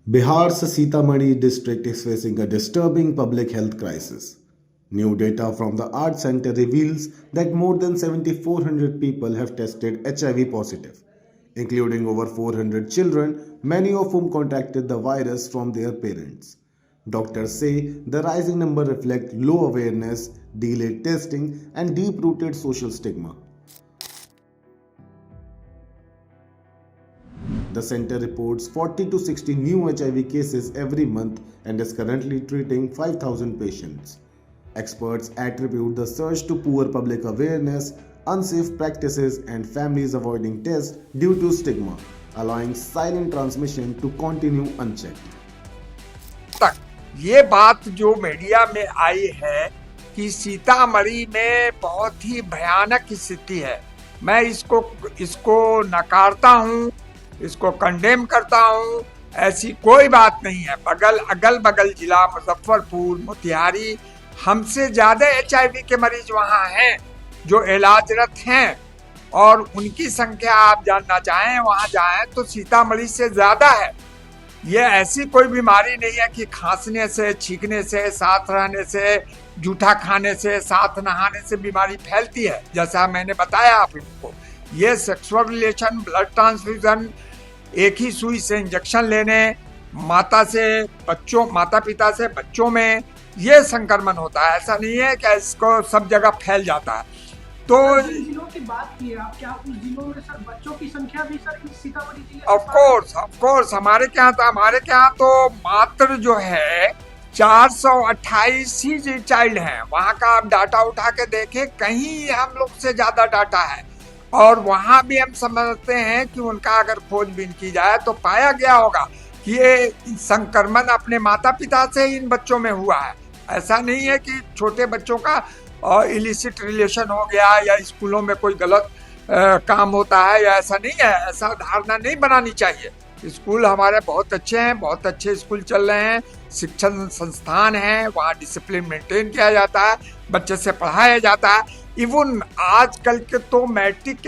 Bihar's Sitamarhi district is facing a disturbing public health crisis. New data from the Art Center reveals that more than 7,400 people have tested HIV positive, including over 400 children, many of whom contracted the virus from their parents. Doctors say the rising number reflects low awareness, delayed testing, and deep rooted social stigma. The center reports 40 to 60 new HIV cases every month and is currently treating 5,000 patients. Experts attribute the surge to poor public awareness, unsafe practices, and families avoiding tests due to stigma, allowing silent transmission to continue unchecked. तक ये बात जो media में आई है कि सीतामढ़ी में बहुत ही भयानक स्थिति है, मैं इसको नकारता हूँ, इसको कंडेम करता हूँ। ऐसी कोई बात नहीं है। अगल बगल जिला मुजफ्फरपुर, मोतिहारी, हमसे ज्यादा HIV के मरीज वहाँ हैं जो इलाजरत हैं, और उनकी संख्या आप जानना चाहें वहाँ जाएं तो सीतामढ़ी से ज्यादा है। ये ऐसी कोई बीमारी नहीं है कि खांसने से, छींकने से, साथ रहने से, जूठा खाने से, साथ नहाने से बीमारी फैलती है। जैसा मैंने बताया आप इनको, ये सेक्सुअल रिलेशन, ब्लड ट्रांसफ्यूजन, एक ही सुई से इंजेक्शन लेने, माता पिता से बच्चों में ये संक्रमण होता है। ऐसा नहीं है कि इसको सब जगह फैल जाता है। तो जिलों की बात की है आप, क्या उस जिलों में सर बच्चों की संख्या भी सर सीतामढ़ी जिले ऑफ कोर्स हमारे यहाँ तो मात्र जो है 428 ही चाइल्ड हैं। वहाँ का आप डाटा उठा के देखें, कहीं हम लोग से ज्यादा डाटा है। और वहाँ भी हम समझते हैं कि उनका अगर खोजबीन की जाए तो पाया गया होगा कि ये संक्रमण अपने माता पिता से ही इन बच्चों में हुआ है। ऐसा नहीं है कि छोटे बच्चों का इलिसिट रिलेशन हो गया या स्कूलों में कोई गलत काम होता है, या ऐसा नहीं है। ऐसा धारणा नहीं बनानी चाहिए। स्कूल हमारे बहुत अच्छे हैं, बहुत अच्छे स्कूल चल रहे हैं, शिक्षण संस्थान है, वहाँ डिसिप्लिन मेंटेन किया जाता है, बच्चे से पढ़ाया जाता है। इवन आजकल के तो मैट्रिक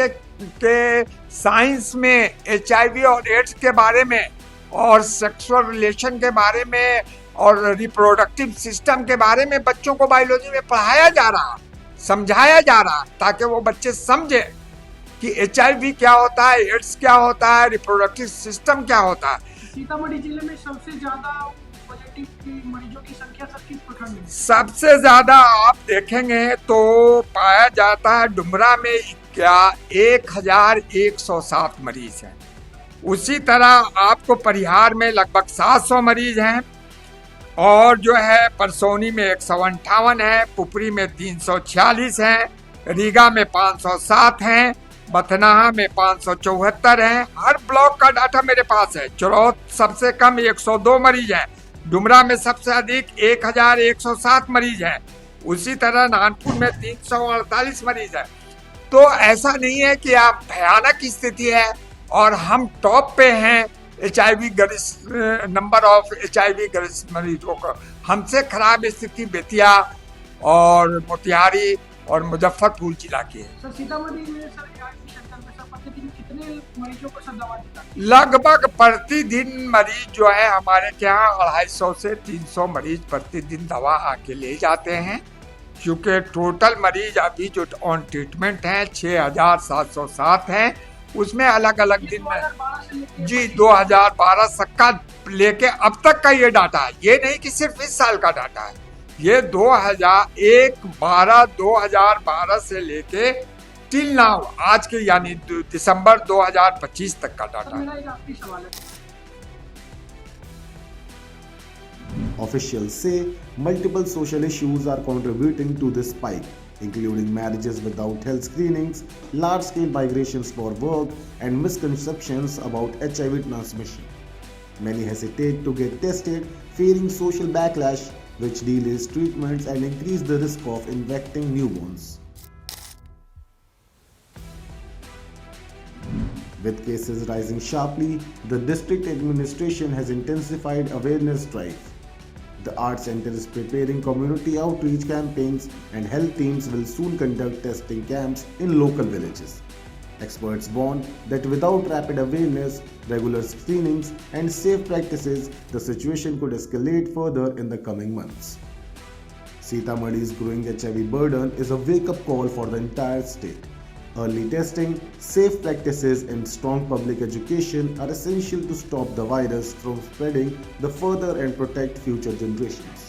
के साइंस में HIV और एड्स के बारे में और सेक्सुअल रिलेशन के बारे में और रिप्रोडक्टिव सिस्टम के बारे में बच्चों को बायोलॉजी में पढ़ाया जा रहा, समझाया जा रहा, ताकि वो बच्चे समझे कि HIV क्या होता है, एड्स क्या होता है, रिप्रोडक्टिव सिस्टम क्या होता है। सीतामढ़ी जिले में सबसे ज्यादा पॉजिटिव मरीजों की संख्या सर किस प्रखंड में? सबसे ज्यादा आप देखेंगे तो पाया जाता है डुमरा में 1107 मरीज हैं। उसी तरह आपको परिहार में लगभग 700 मरीज हैं, और जो है परसौनी में 158 है, पुपरी में 346 हैं, रीगा में 507 हैं, बथनाहा में 574 हैं। हर ब्लॉक का डाटा मेरे पास है। चरौत सबसे कम 102 मरीज हैं, डुमरा में सबसे अधिक 1107 मरीज हैं, उसी तरह नानपुर में 348 मरीज हैं। तो ऐसा नहीं है कि आप भयानक स्थिति है और हम टॉप पे हैं HIV ग्रस्त नंबर ऑफ HIV ग्रस्त मरीजों को। हमसे खराब स्थिति बेतिया और मोतिहारी और मुजफ्फरपुर जिला की है। सर सीतामढ़ी में सर प्रतिदिन कितने मरीजों को सर दवा देता है? लगभग प्रतिदिन मरीज जो है हमारे यहाँ 250 से 300 मरीज प्रतिदिन दवा आके ले जाते हैं, क्योंकि टोटल मरीज अभी जो ऑन ट्रीटमेंट हैं 6,707 हैं। उसमें अलग अलग दिन में 2012 तक का लेके अब तक का ये डाटा है। ये नहीं कि सिर्फ इस साल का डाटा है, ये 2012 से लेके टिल नाउ आज के यानी दिसंबर 2025 तक का डाटा है। मेरा एक आखिरी सवाल है। Officials say multiple social issues are contributing to this spike, including marriages without health screenings, large-scale migrations for work, and misconceptions about HIV transmission. Many hesitate to get tested, fearing social backlash, which delays treatments and increase the risk of infecting newborns. With cases rising sharply, the district administration has intensified awareness drive. The Art Center is preparing community outreach campaigns, and health teams will soon conduct testing camps in local villages. Experts warn that without rapid awareness, regular screenings, and safe practices, the situation could escalate further in the coming months. Sitamarhi's growing HIV burden is a wake-up call for the entire state. Early testing, safe practices, and strong public education are essential to stop the virus from spreading the further and protect future generations.